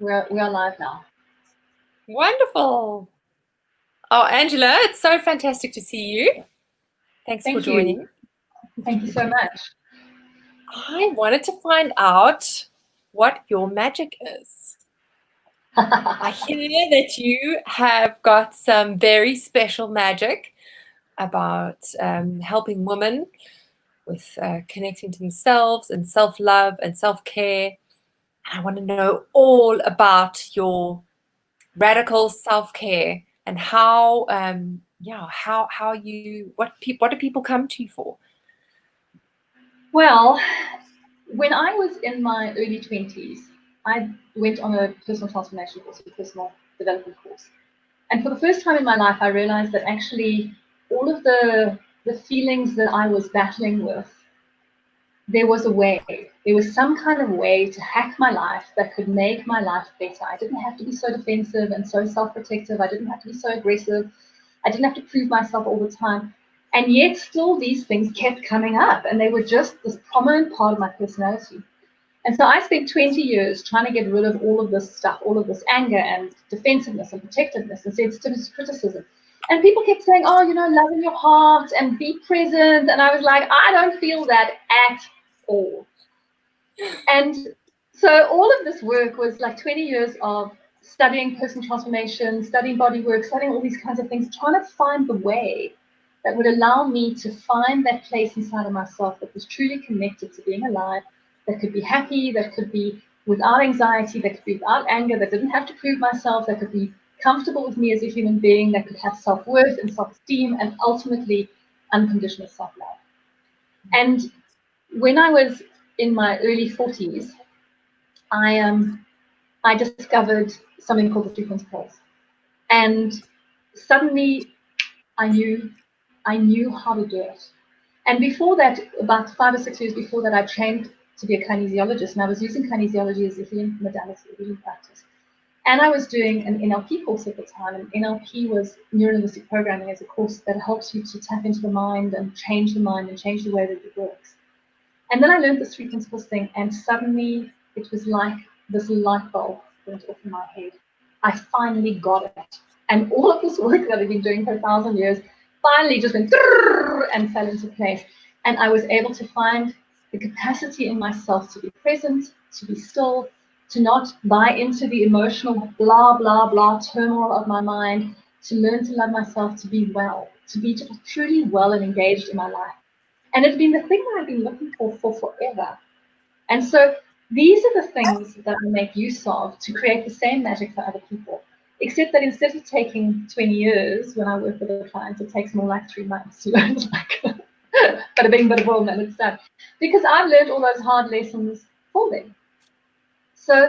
We're live now. Wonderful. Oh, Angela, it's so fantastic to see you. Thanks for Thank joining. you. Thank you so much. I wanted to find out what your magic is. I hear that you have got some very special magic about helping women with connecting to themselves and self-love and self-care. I want to know all about your radical self-care and how what do people come to you for? Well, when I was in my early 20s, I went on a personal transformation course, a personal development course. And for the first time in my life, I realized that actually all of the feelings that I was battling with, there was a way. There was some kind of way to hack my life that could make my life better. I didn't have to be so defensive and so self-protective. I didn't have to be so aggressive. I didn't have to prove myself all the time. And yet still these things kept coming up, and they were just this prominent part of my personality. And so I spent 20 years trying to get rid of all of this stuff, all of this anger and defensiveness and protectiveness and sensitivity, criticism. And people kept saying, oh, love in your heart and be present. And I was like, I don't feel that at all. And so all of this work was like 20 years of studying personal transformation, studying body work, studying all these kinds of things, trying to find the way that would allow me to find that place inside of myself that was truly connected to being alive, that could be happy, that could be without anxiety, that could be without anger, that didn't have to prove myself, that could be comfortable with me as a human being, that could have self-worth and self-esteem, and ultimately unconditional self-love. And when I was in my early 40s, I discovered something called the three principles. And suddenly I knew how to do it. And before that, about 5 or 6 years before that, I trained to be a kinesiologist, and I was using kinesiology as a healing modality, a healing practice. And I was doing an NLP course at the time, and NLP was neuro-linguistic programming as a course that helps you to tap into the mind and change the way that it works. And then I learned this three principles thing, and suddenly it was like this light bulb went off in my head. I finally got it. And all of this work that I've been doing for 1,000 years finally just went and fell into place. And I was able to find the capacity in myself to be present, to be still, to not buy into the emotional blah, blah, blah turmoil of my mind, to learn to love myself, to be well, to be truly well and engaged in my life. And it's been the thing that I've been looking for forever. And so these are the things that I make use of to create the same magic for other people. Except that instead of taking 20 years when I work with a client, it takes more like 3 months to learn like bada bing, bada boom, and it's done. Because I've learned all those hard lessons for them. So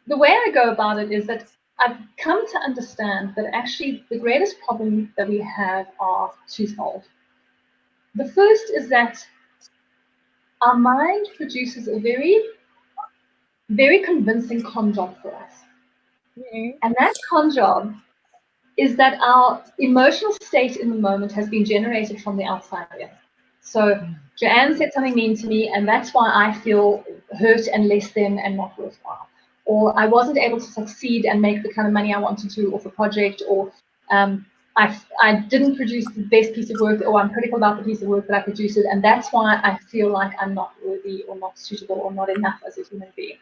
the way I go about it is that I've come to understand that actually the greatest problem that we have are twofold. The first is that our mind produces a very, very convincing con job for us. Mm-hmm. And that con job is that our emotional state in the moment has been generated from the outside in. So Joanne said something mean to me, and that's why I feel hurt and less than and not worthwhile. Or I wasn't able to succeed and make the kind of money I wanted to off a project, or I didn't produce the best piece of work, or I'm critical about the piece of work that I produced, and that's why I feel like I'm not worthy or not suitable or not enough as a human being.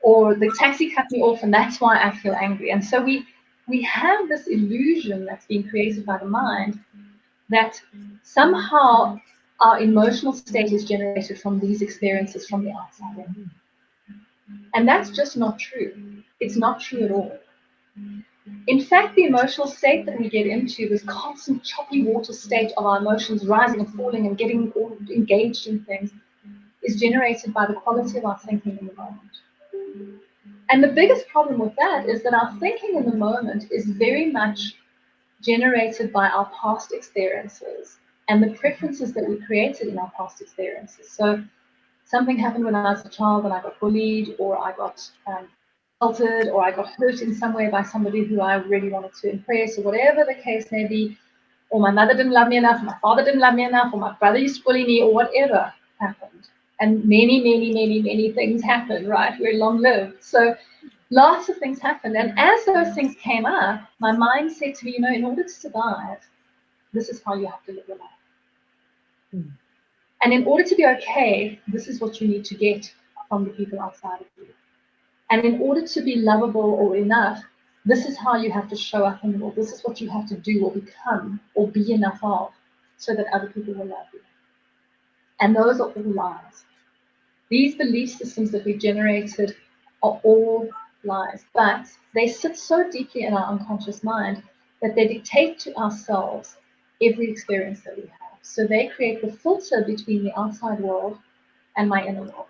Or the taxi cut me off, and that's why I feel angry. And so we have this illusion that's been created by the mind that somehow our emotional state is generated from these experiences from the outside in. And that's just not true. It's not true at all. In fact, the emotional state that we get into, this constant choppy water state of our emotions rising and falling and getting all engaged in things, is generated by the quality of our thinking in the moment. And the biggest problem with that is that our thinking in the moment is very much generated by our past experiences and the preferences that we created in our past experiences. So something happened when I was a child and I got bullied, or I got insulted, or I got hurt in some way by somebody who I really wanted to impress, or whatever the case may be, or my mother didn't love me enough, or my father didn't love me enough, or my brother used to bully me, or whatever happened. And many, many, many, many things happen, right? We're long-lived. So Lots of things happened. And as those things came up, my mind said to me, in order to survive, this is how you have to live your life. Mm. And in order to be okay, this is what you need to get from the people outside of you. And in order to be lovable or enough, this is how you have to show up in the world. This is what you have to do or become or be enough of so that other people will love you. And those are all lies. These belief systems that we've generated are all lies, but they sit so deeply in our unconscious mind that they dictate to ourselves every experience that we have. So they create the filter between the outside world and my inner world.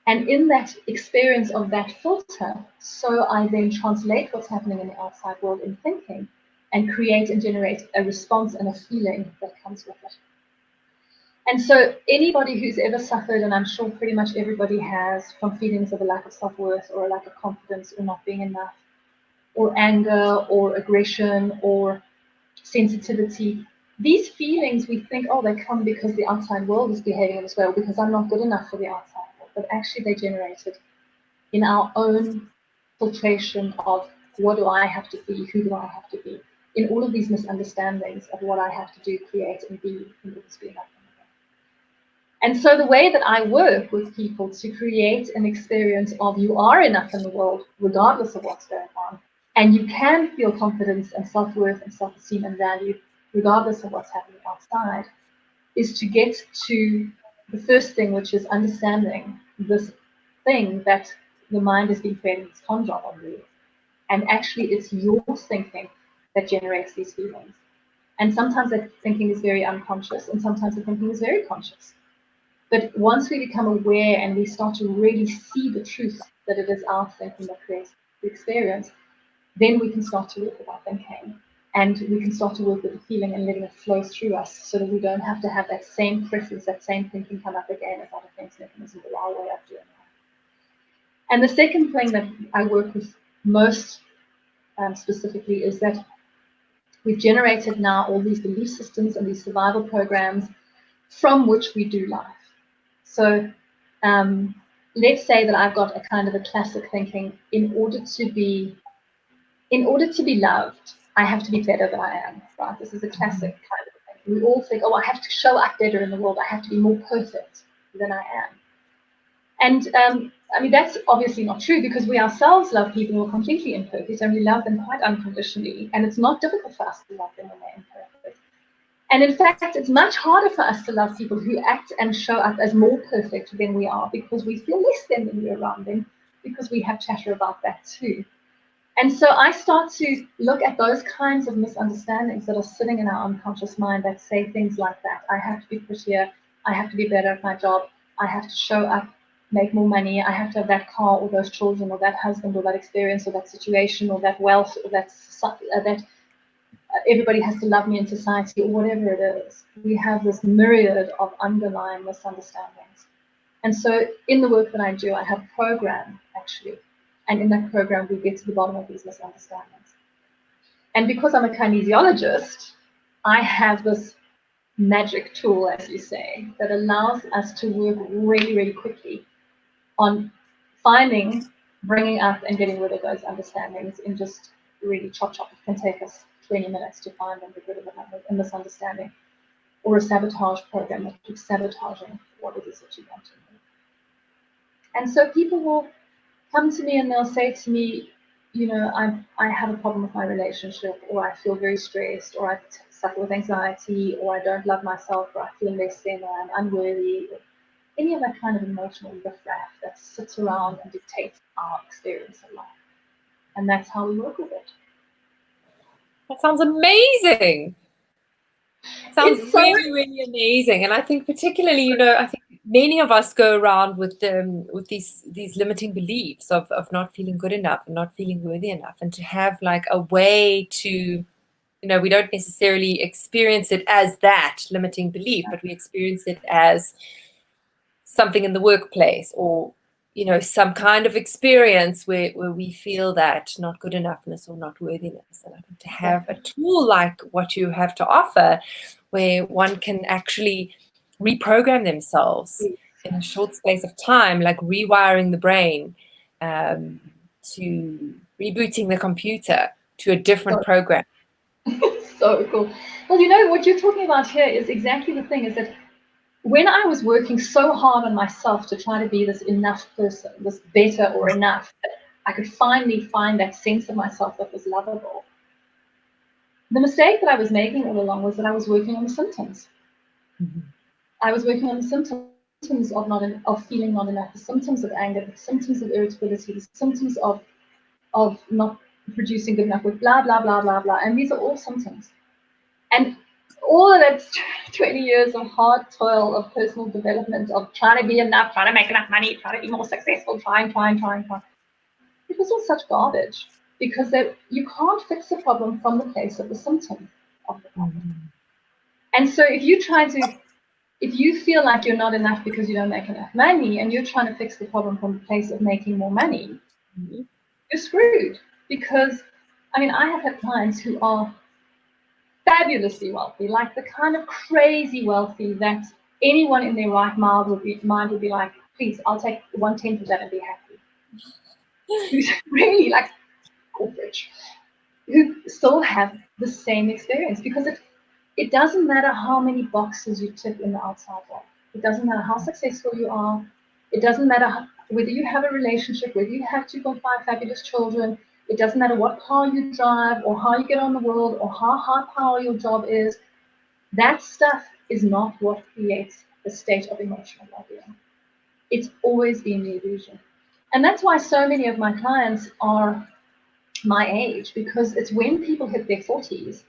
And in that experience of that filter, so I then translate what's happening in the outside world in thinking and create and generate a response and a feeling that comes with it. And so anybody who's ever suffered, and I'm sure pretty much everybody has, from feelings of a lack of self-worth or a lack of confidence or not being enough, or anger or aggression or sensitivity, these feelings we think, oh, they come because the outside world is behaving in this way, or because I'm not good enough for the outside world. But actually they generated in our own filtration of what do I have to be, who do I have to be, in all of these misunderstandings of what I have to do, create, and be in order to be enough. And so the way that I work with people to create an experience of you are enough in the world, regardless of what's going on, and you can feel confidence and self-worth and self-esteem and value, regardless of what's happening outside, is to get to the first thing, which is understanding this thing that the mind has been creating this con job on you. And actually, it's your thinking that generates these feelings. And sometimes that thinking is very unconscious, and sometimes the thinking is very conscious. But once we become aware and we start to really see the truth that it is our thinking that creates the experience, then we can start to work with our thinking. And we can start to work with the feeling and letting it flow through us so that we don't have to have that same preference, that same thinking come up again as our defense mechanism or our way of doing that. And the second thing that I work with most specifically is that we've generated now all these belief systems and these survival programs from which we do life. So let's say that I've got a kind of a classic thinking, in order to be loved, I have to be better than I am, right? This is a classic kind of thing. We all think, oh, I have to show up better in the world. I have to be more perfect than I am. And I mean, that's obviously not true because we ourselves love people who are completely imperfect and we love them quite unconditionally. And it's not difficult for us to love them when they're imperfect. And in fact, it's much harder for us to love people who act and show up as more perfect than we are because we feel less than when we're around them, because we have chatter about that too. And so I start to look at those kinds of misunderstandings that are sitting in our unconscious mind that say things like that. I have to be prettier. I have to be better at my job. I have to show up, make more money. I have to have that car or those children or that husband or that experience or that situation or that wealth or that everybody has to love me in society or whatever it is. We have this myriad of underlying misunderstandings. And so in the work that I do, I have a program actually. And in that program, we get to the bottom of these misunderstandings. And because I'm a kinesiologist, I have this magic tool, as you say, that allows us to work really, really quickly on finding, bringing up and getting rid of those understandings in just really chop. It can take us 20 minutes to find and get rid of a misunderstanding, or a sabotage program that keeps sabotaging what it is that you want to know. And so people will come to me and they'll say to me, I have a problem with my relationship, or I feel very stressed, or I suffer with anxiety, or I don't love myself, or I feel less than, or I'm unworthy, or any of that kind of emotional riffraff that sits around and dictates our experience of life. And that's how we work with it. That sounds amazing. Sounds really, really amazing. And I think particularly, I think many of us go around with these limiting beliefs of not feeling good enough and not feeling worthy enough, and to have like a way to, we don't necessarily experience it as that limiting belief, but we experience it as something in the workplace, or some kind of experience where we feel that not good enoughness or not worthiness. And I think to have a tool like what you have to offer, where one can actually reprogram themselves in a short space of time, like rewiring the brain, to rebooting the computer to a different So, program. so cool. Well, you know, what you're talking about here is exactly the thing, is that when I was working so hard on myself to try to be this enough person, this better or enough, that I could finally find that sense of myself that was lovable, the mistake that I was making all along was that I was working on the symptoms. Mm-hmm. I was working on the symptoms of feeling not enough, the symptoms of anger, the symptoms of irritability, the symptoms of not producing good enough with blah blah blah blah blah. And these are all symptoms. And all of that 20 years of hard toil of personal development, of trying to be enough, trying to make enough money, trying to be more successful, trying. It was all such garbage, because you can't fix the problem from the place of the symptom of the problem. Mm-hmm. And so if you feel like you're not enough because you don't make enough money, and you're trying to fix the problem from the place of making more money, Mm-hmm. you're screwed. Because, I mean, I have had clients who are fabulously wealthy, like the kind of crazy wealthy that anyone in their right mind would be like, please, I'll take 1/10 of that and be happy. Who's really like corporate, who still have the same experience, because it doesn't matter how many boxes you tick in the outside world. It doesn't matter how successful you are. It doesn't matter whether you have a relationship, whether you have 2.5 fabulous children. It doesn't matter what car you drive, or how you get on the world, or how high power your job is. That stuff is not what creates a state of emotional well-being. It's always been the illusion. And that's why so many of my clients are my age, because it's when people hit their 40s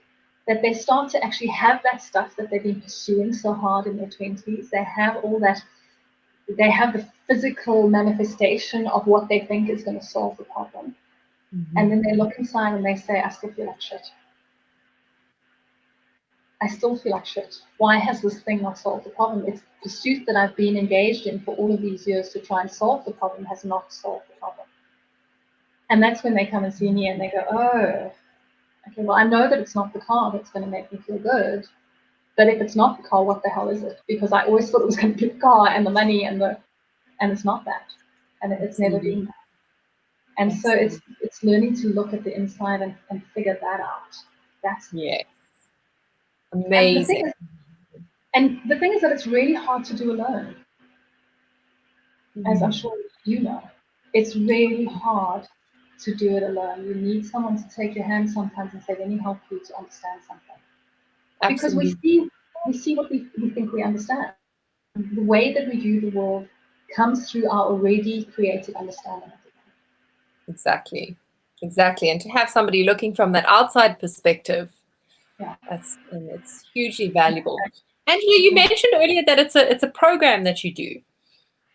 that they start to actually have that stuff that they've been pursuing so hard in their 20s. They have all that, they have the physical manifestation of what they think is going to solve the problem. Mm-hmm. And then they look inside and they say, I still feel like shit. I still feel like shit. Why has this thing not solved the problem? It's the pursuit that I've been engaged in for all of these years to try and solve the problem has not solved the problem. And that's when they come and see me and they go, oh, okay, well, I know that it's not the car that's going to make me feel good. But if it's not the car, what the hell is it? Because I always thought it was going to be the car and the money and it's not that. And it's never been that. And so it's learning to look at the inside and figure that out. That's Yeah. and Amazing. the thing is that it's really hard to do alone, as I'm sure you know. It's really hard to do it alone. You need someone to take your hand sometimes and say, let me help you to understand something. Because Absolutely. we see what we think we understand. The way that we view the world comes through our already created understanding of the world. Exactly. And to have somebody looking from that outside perspective, Yeah. it's hugely valuable. Angela, you mentioned earlier that it's a program that you do.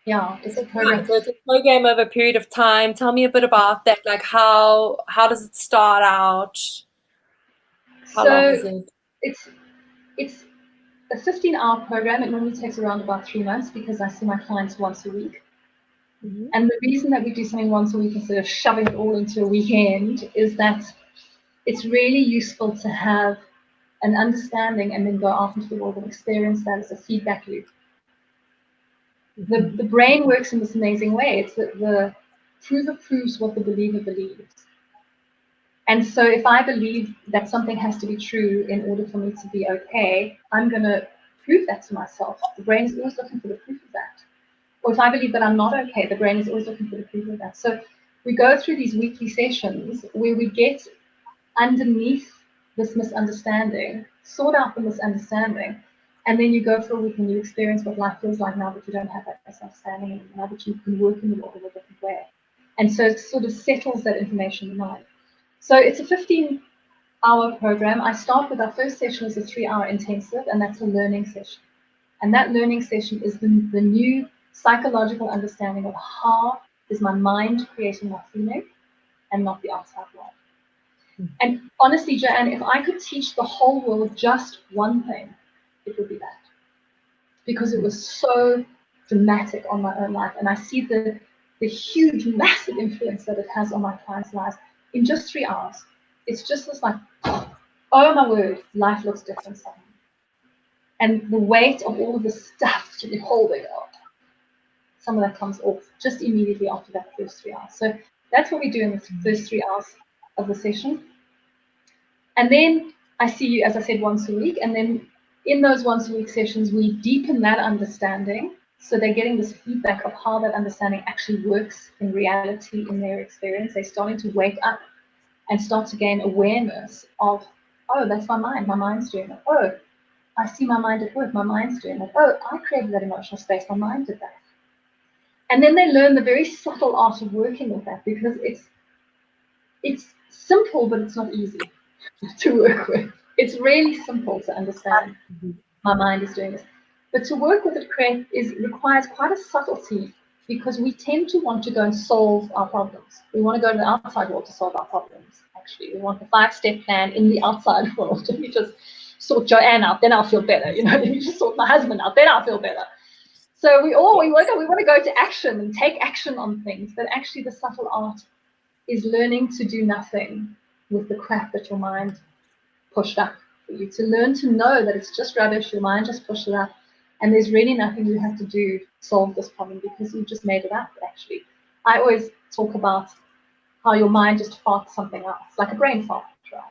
Yeah, it's a program. So it's a program over a period of time. Tell me a bit about that. Like how does it start out? How long is So it? it's a 15-hour program. It normally takes around about 3 months, because I see my clients once a week. Mm-hmm. And the reason that we do something once a week instead of shoving it all into a weekend is that it's really useful to have an understanding and then go out into the world and experience that as a feedback loop. The brain works in this amazing way. It's that the prover proves what the believer believes. And so if I believe that something has to be true in order for me to be okay, I'm going to prove that to myself. The brain is always looking for the proof of that. Or if I believe that I'm not okay, the brain is always looking for the proof of that. So we go through these weekly sessions where we get underneath this misunderstanding, sort out the misunderstanding, and then you go for a week and you experience what life feels like now that you don't have that misunderstanding anymore, now that you can work in the world in a different way. And so it sort of settles that information in the mind. So it's a 15-hour program. I start with our first session is a 3-hour intensive, and that's a learning session. And that learning session is the new psychological understanding of how is my mind creating my feeling and not the outside world. And honestly, Joanne, if I could teach the whole world just one thing, it would be that. Because it was so dramatic on my own life. And I see the huge, massive influence that it has on my clients' lives in just 3 hours. It's just this like, oh my word, life looks different suddenly. And the weight of all of the stuff to be holding up, some of that comes off just immediately after that first 3 hours. So That's what we do in the first 3 hours of the session. And then I see you, as I said, once a week. And then in those once a week sessions, we deepen that understanding. So they're getting this feedback of how that understanding actually works in reality in their experience. They're starting to wake up and start to gain awareness of, oh, that's my mind. My mind's doing it. Oh, I see my mind at work. My mind's doing it. Oh, I created that emotional space. My mind did that. And then they learn the very subtle art of working with that, because it's simple, but it's not easy to work with. It's really simple to understand. My mind is doing this, but to work with it requires quite a subtlety, because we tend to want to go and solve our problems. We want to go to the outside world to solve our problems. Actually, we want the 5-step plan in the outside world. Let me just sort Joanne out, then I'll feel better. Let me just sort my husband out, then I'll feel better. So we want to go to action and take action on things, but actually the subtle art is learning to do nothing with the crap that your mind pushed up for you, to learn to know that it's just rubbish, your mind just pushed it up, and there's really nothing you have to do to solve this problem, because you just made it up. Actually, I always talk about how your mind just farts something else, like a brain fart, right?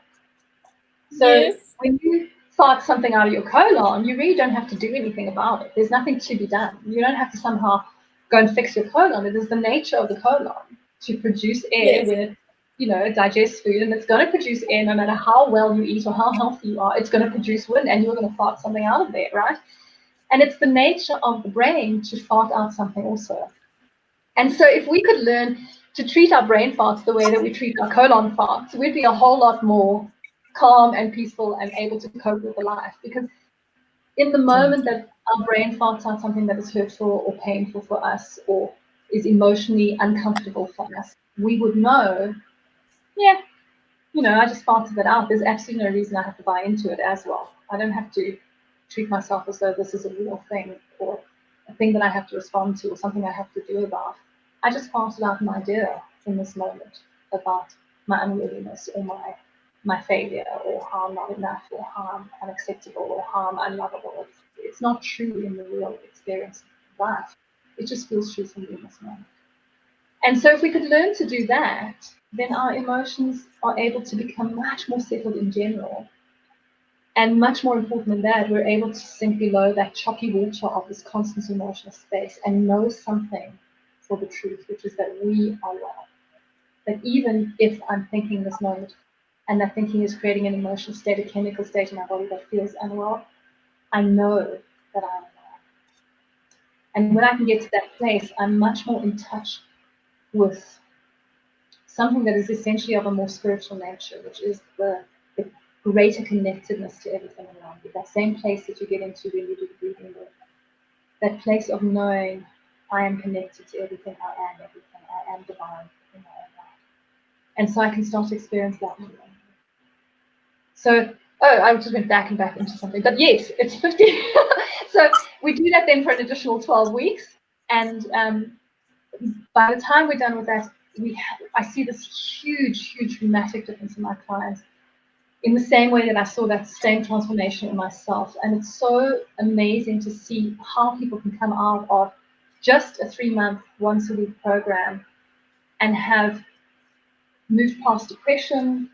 So Yes. when you fart something out of your colon, you really don't have to do anything about it. There's nothing to be done. You don't have to somehow go and fix your colon. It is the nature of the colon to produce air Yes. when it digests food, and it's going to produce air no matter how well you eat or how healthy you are. It's going to produce wind, and you're going to fart something out of there, right? And it's the nature of the brain to fart out something also. And so if we could learn to treat our brain farts the way that we treat our colon farts, we'd be a whole lot more calm and peaceful and able to cope with the life. Because in the moment that our brain farts out something that is hurtful or painful for us, or is emotionally uncomfortable for us, we would know, yeah, I just farted it out. There's absolutely no reason I have to buy into it as well. I don't have to treat myself as though this is a real thing, or a thing that I have to respond to, or something I have to do about. I just farted out an idea in this moment about my unworthiness, or my failure, or how I'm not enough, or how I'm unacceptable, or how I'm unlovable. It's not true in the real experience of life. It just feels true for me in this moment. And so if we could learn to do that, then our emotions are able to become much more settled in general. And much more important than that, we're able to sink below that choppy water of this constant emotional space and know something for the truth, which is that we are well. That even if I'm thinking this moment, and that thinking is creating an emotional state, a chemical state in my body that feels unwell, I know that I'm well. And when I can get to that place, I'm much more in touch with something that is essentially of a more spiritual nature, which is the greater connectedness to everything around you. That same place that you get into when you do the breathing work. That place of knowing I am connected to everything, I am divine in my own life. And so I can start to experience that more. So, I just went back and back into something. But yes, it's 50. So we do that then for an additional 12 weeks. And by the time we're done with that, I see this huge, huge dramatic difference in my clients, in the same way that I saw that same transformation in myself. And it's so amazing to see how people can come out of just a 3-month, once a week program and have moved past depression,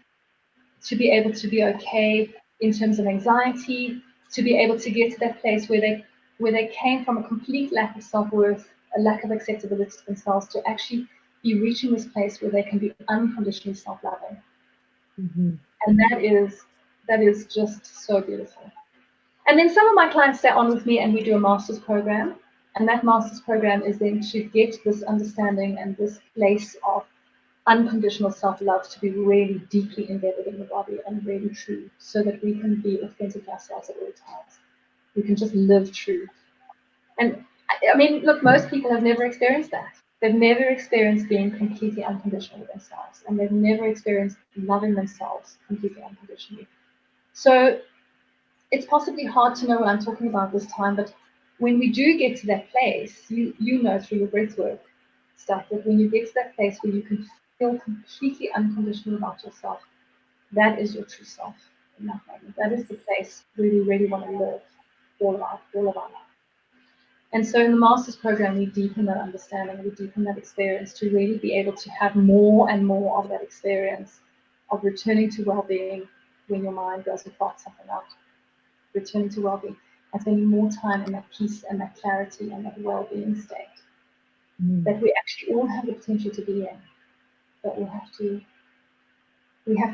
to be able to be okay in terms of anxiety, to be able to get to that place where they came from a complete lack of self-worth, a lack of acceptability to themselves, to actually be reaching this place where they can be unconditionally self-loving. Mm-hmm. And that is just so beautiful. And then some of my clients stay on with me and we do a master's program. And that master's program is then to get this understanding and this place of unconditional self-love to be really deeply embedded in the body and really true, so that we can be authentic ourselves at all times. We can just live true. And I mean, look, most people have never experienced that. They've never experienced being completely unconditional with themselves, and they've never experienced loving themselves completely unconditionally. So it's possibly hard to know what I'm talking about this time, but when we do get to that place, you know through your breathwork stuff, that when you get to that place where you can feel completely unconditional about yourself, that is your true self in that moment. That is the place where we really want to live all of our life. And so in the master's program, we deepen that understanding, we deepen that experience to really be able to have more and more of that experience of returning to well-being when your mind goes to plot something out, returning to well-being and spending more time in that peace and that clarity and that well-being state that we actually all have the potential to be in, but we have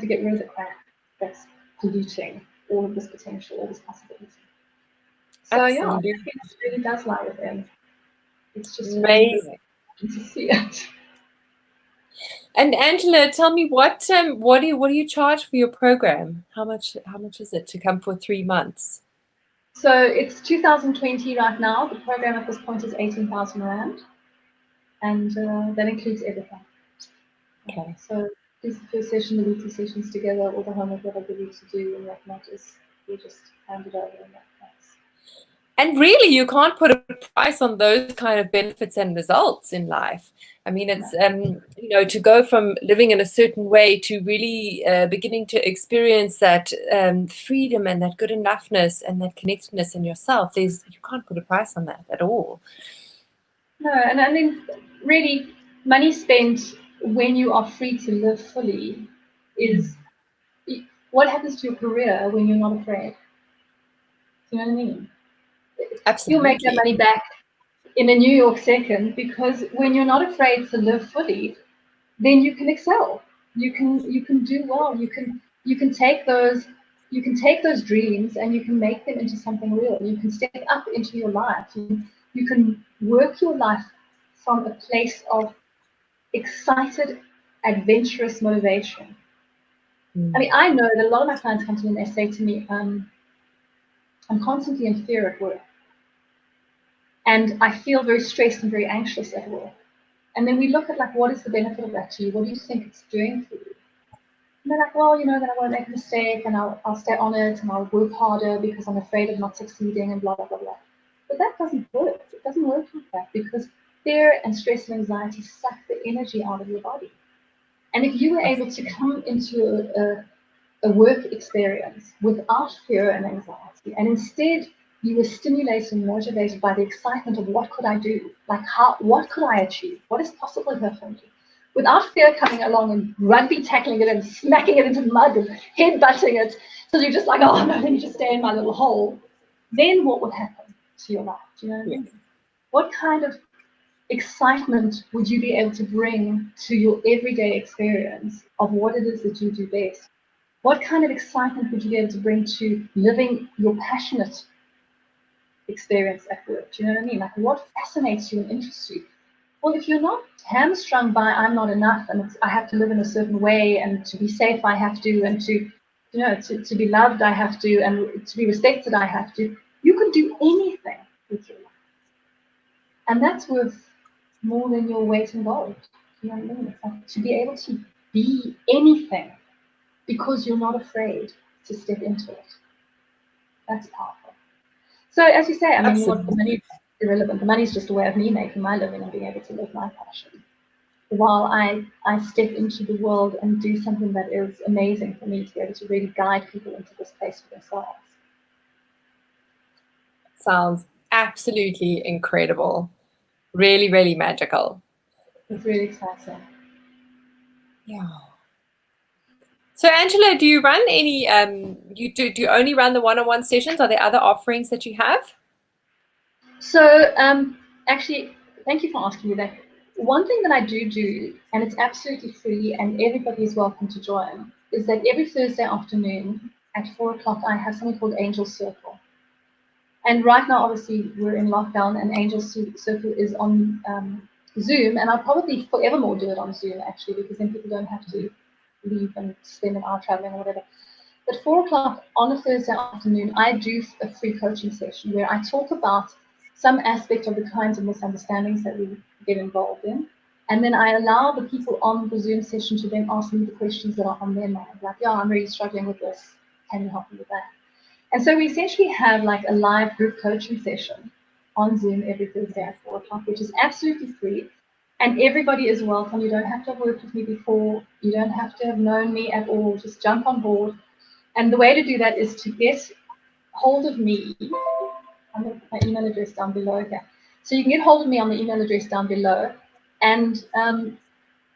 to get rid of the crap that's polluting all of this potential, all this possibility. So yeah, Absolutely. happiness really does lie within. It's just really Amazing. to see it. And Angela, tell me what do you charge for your program? How much is it to come for 3 months? So it's 2020 right now. The program at this point is 18,000 Rand, and that includes everything. Okay. So this first session, the weekly sessions together, all the homework that I give you to do and whatnot is we just hand it over in that place. And really, you can't put a price on those kind of benefits and results in life. I mean, it's to go from living in a certain way to really beginning to experience that freedom and that good enoughness and that connectedness in yourself. You can't put a price on that at all. No, and I mean, really, money spent when you are free to live fully is what happens to your career when you're not afraid. Do you know what I mean? You'll make that Absolutely. money back in a New York second because when you're not afraid to live fully, then you can excel. You can do well. You can take those dreams and you can make them into something real. You can step up into your life. You can work your life from a place of excited, adventurous motivation. I mean, I know that a lot of my clients come to me and they say to me, I'm constantly in fear at work. And I feel very stressed and very anxious at work. And then we look at like, what is the benefit of that to you? What do you think it's doing for you? And they're like, well, then I won't make a mistake and I'll stay on it and I'll work harder because I'm afraid of not succeeding and blah, blah, blah, blah. But that doesn't work. It doesn't work like that because fear and stress and anxiety suck the energy out of your body. And if you were able to come into a work experience without fear and anxiety, and instead you were stimulated and motivated by the excitement of what could I do, like what could I achieve, what is possible here for me, without fear coming along and rugby tackling it and smacking it into the mud and head-butting it, so you're just like, oh no, let me just stay in my little hole. Then what would happen to your life? Do you know what I mean? What kind of excitement would you be able to bring to your everyday experience of what it is that you do best? What kind of excitement would you be able to bring to living your passionate experience at work? Do you know what I mean? Like, what fascinates you and interests you? Well, if you're not hamstrung by I'm not enough and I have to live in a certain way and to be safe I have to and to be loved I have to and to be respected I have to, you can do anything with your life. And that's worth more than your weight in gold. You know what I mean? It's like to be able to be anything because you're not afraid to step into it. That's powerful. So as you say, I mean, what the money is irrelevant. The money is just a way of me making my living and being able to live my passion. While I step into the world and do something that is amazing for me to be able to really guide people into this place for themselves. Sounds absolutely incredible. Really, really magical. It's really exciting. Yeah. So Angela, do you run any do you only run the one-on-one sessions? Are there other offerings that you have? So actually, thank you for asking me that. One thing that I do, and it's absolutely free and everybody is welcome to join, is that every Thursday afternoon at 4 o'clock, I have something called Angel Circle. And right now, obviously, we're in lockdown and Angel Circle is on Zoom. And I'll probably forevermore do it on Zoom, actually, because then people don't have to leave and spend an hour traveling or whatever. At 4 o'clock on a Thursday afternoon, I do a free coaching session where I talk about some aspect of the kinds of misunderstandings that we get involved in. And then I allow the people on the Zoom session to then ask me the questions that are on their mind. Like, yeah, I'm really struggling with this. Can you help me with that? And so we essentially have like a live group coaching session on Zoom every Thursday at 4 o'clock, which is absolutely free. And everybody is welcome. You don't have to have worked with me before. You don't have to have known me at all. Just jump on board. And the way to do that is to get hold of me. I'm going to put my email address down below here. So you can get hold of me on the email address down below, and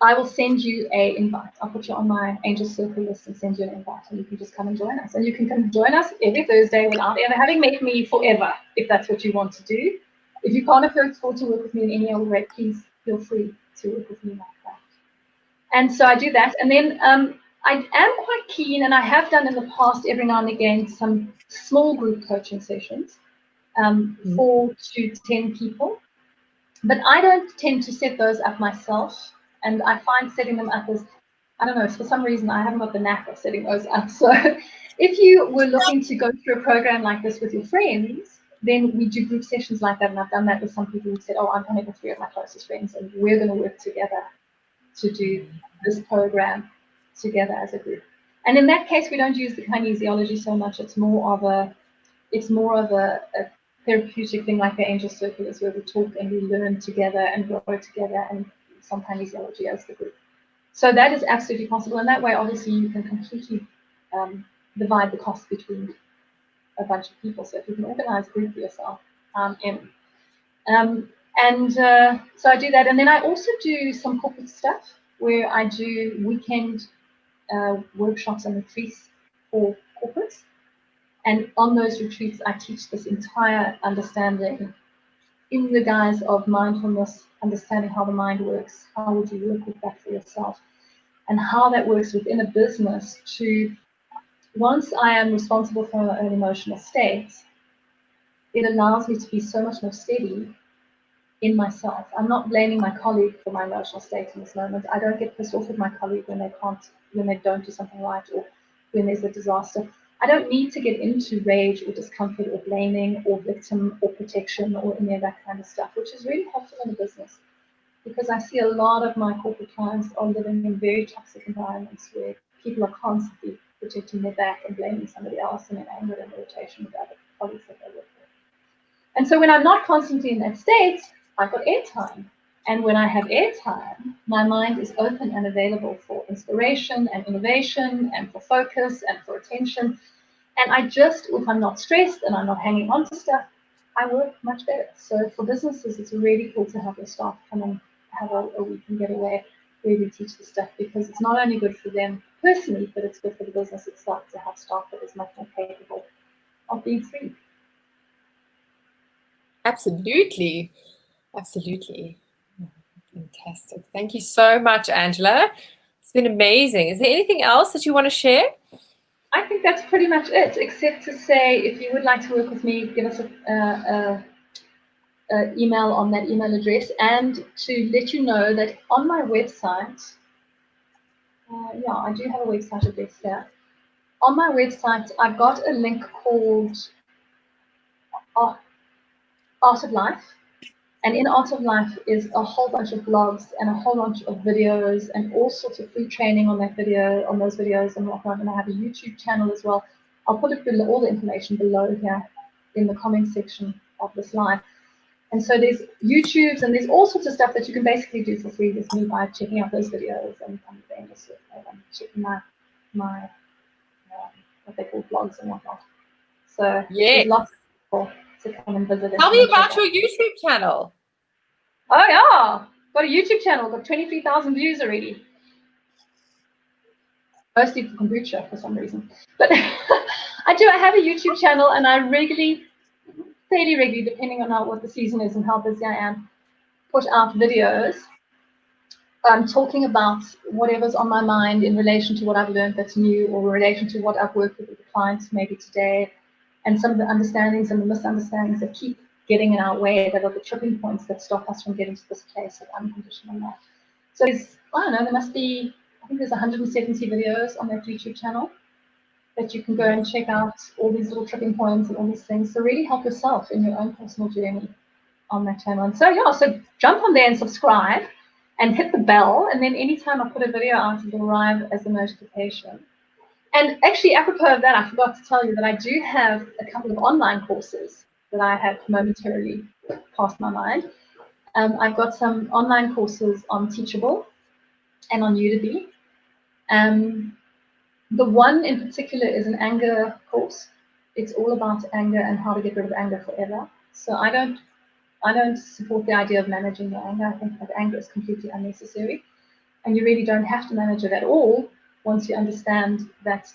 I will send you a invite. I'll put you on my Angel Circle list and send you an invite, and you can just come and join us. And you can come join us every Thursday without ever having met me forever, if that's what you want to do. If you can't afford to work with me in any other way, please feel free to work with me like that. And so I do that. And then I am quite keen, and I have done in the past every now and again, some small group coaching sessions, 4 to 10 people. But I don't tend to set those up myself. And I find setting them up as, I don't know, for some reason I haven't got the knack of setting those up. So if you were looking to go through a program like this with your friends, then we do group sessions like that. And I've done that with some people who said, oh, I'm coming with 3 of my closest friends, and we're going to work together to do this program together as a group. And in that case, we don't use the kinesiology so much. It's more of a therapeutic thing, like the Angel Circle is, where we talk and we learn together and grow together, and some kinesiology as the group. So that is absolutely possible. And that way, obviously, you can completely divide the cost between a bunch of people. So if you can organize a group for yourself, so I do that. And then I also do some corporate stuff where I do weekend workshops and retreats for corporates. And on those retreats, I teach this entire understanding in the guise of mindfulness, understanding how the mind works, how would you work with that for yourself, and how that works within a business to, once I am responsible for my own emotional state, it allows me to be so much more steady in myself. I'm not blaming my colleague for my emotional state in this moment. I don't get pissed off with my colleague when they don't do something right, or when there's a disaster. I don't need to get into rage or discomfort or blaming or victim or protection or any of that kind of stuff, which is really helpful in a business, because I see a lot of my corporate clients are living in very toxic environments where people are constantly protecting their back and blaming somebody else, and in anger and irritation with other colleagues that they work with. And so when I'm not constantly in that state, I've got airtime. And when I have airtime, my mind is open and available for inspiration and innovation and for focus and for attention. And I just, if I'm not stressed and I'm not hanging on to stuff, I work much better. So for businesses, it's really cool to have your staff come and have a weekend getaway where we teach the stuff, because it's not only good for them personally, but it's good for the business itself to have staff that is much more capable of being free. Absolutely. Absolutely. Fantastic. Thank you so much, Angela. It's been amazing. Is there anything else that you want to share? I think that's pretty much it, except to say, if you would like to work with me, give us a email on that email address, and to let you know that on my website, I do have a website address here. On my website, I've got a link called Art of Life. And in Art of Life is a whole bunch of blogs and a whole bunch of videos and all sorts of free training on those videos and whatnot. And I have a YouTube channel as well. I'll put it below, all the information below here in the comment section of this live. And so there's YouTubes and there's all sorts of stuff that you can basically do for free with me by checking out those videos and checking my what they call blogs and whatnot. So there's lots of people to come and visit. Tell me about your YouTube channel. Oh yeah, got a YouTube channel, got 23,000 views already. Mostly for kombucha for some reason. But I have a YouTube channel, and I fairly regularly, depending on what the season is and how busy I am, put out videos talking about whatever's on my mind in relation to what I've learned that's new, or in relation to what I've worked with the clients maybe today, and some of the understandings and the misunderstandings that keep getting in our way, that are the tripping points that stop us from getting to this place of unconditional love. So there must be, I think there's 170 videos on that YouTube channel that you can go and check out, all these little tripping points and all these things. So really help yourself in your own personal journey on that channel. And so jump on there and subscribe and hit the bell, and then anytime I put a video out, it'll arrive as a notification. And actually, apropos of that, I forgot to tell you that I do have a couple of online courses that I have momentarily passed my mind. I've got some online courses on Teachable and on Udemy. The one in particular is an anger course. It's all about anger and how to get rid of anger forever. So I don't I don't support the idea of managing your anger. I think that anger is completely unnecessary. And you really don't have to manage it at all once you understand that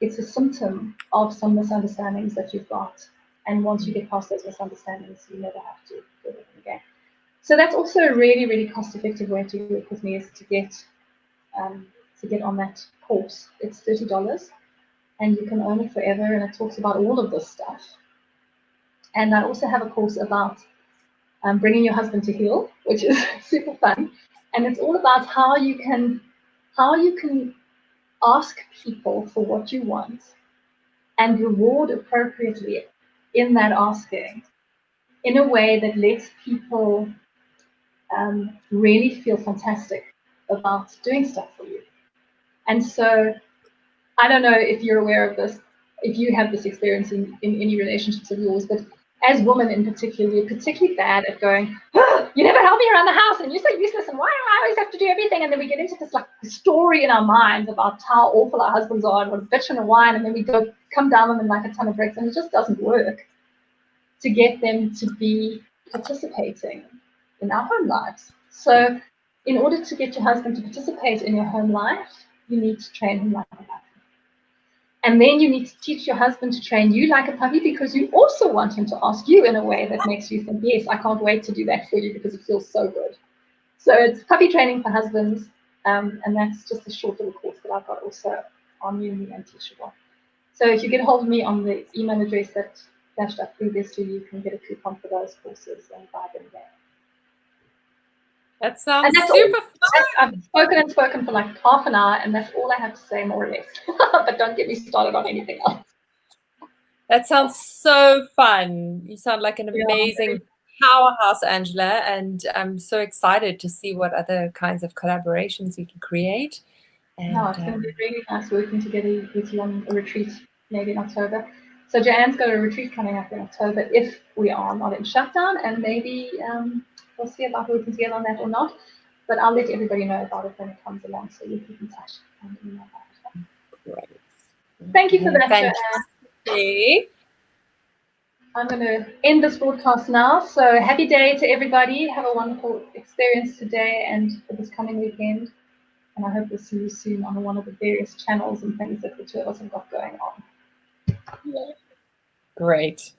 it's a symptom of some misunderstandings that you've got. And once you get past those misunderstandings, you never have to deal with them again. So that's also a really, really cost-effective way to work with me, is to get on that course. It's $30, and you can own it forever, and it talks about all of this stuff. And I also have a course about bringing your husband to heal, which is super fun. And it's all about how you can ask people for what you want and reward appropriately in that asking, in a way that lets people really feel fantastic about doing stuff for you. And so I don't know if you're aware of this, if you have this experience in any relationships of yours, but as women in particular, we're particularly bad at going, oh, you never help me around the house, and you're so useless, and why do I always have to do everything? And then we get into this like story in our minds about how awful our husbands are and what a bitch and a whine, and then we go come down on them like a ton of bricks, and it just doesn't work to get them to be participating in our home lives. So in order to get your husband to participate in your home life, you need to train him like a puppy. And then you need to teach your husband to train you like a puppy, because you also want him to ask you in a way that makes you think, yes, I can't wait to do that for you because it feels so good. So it's puppy training for husbands, and that's just a short little course that I've got also on Uni and Teachable. So if you get hold of me on the email address that flashed up previously, you can get a coupon for those courses and buy them there. That sounds super fun. I've spoken and spoken for like half an hour, and that's all I have to say, more or less. But don't get me started on anything else. That sounds so fun. You sound like an amazing powerhouse, Angela, and I'm so excited to see what other kinds of collaborations we can create. And, no, it's going to be really nice working together with you on a retreat, maybe in October. So Joanne's got a retreat coming up in October, if we are not in shutdown, and maybe we'll see about working together on that or not. But I'll let everybody know about it when it comes along, so you keep in touch and email about it. Great. Thank you for that, Joanne. I'm going to end this broadcast now. So happy day to everybody. Have a wonderful experience today and for this coming weekend. And I hope we'll see you soon on one of the various channels and things that the two of us have got going on. Great.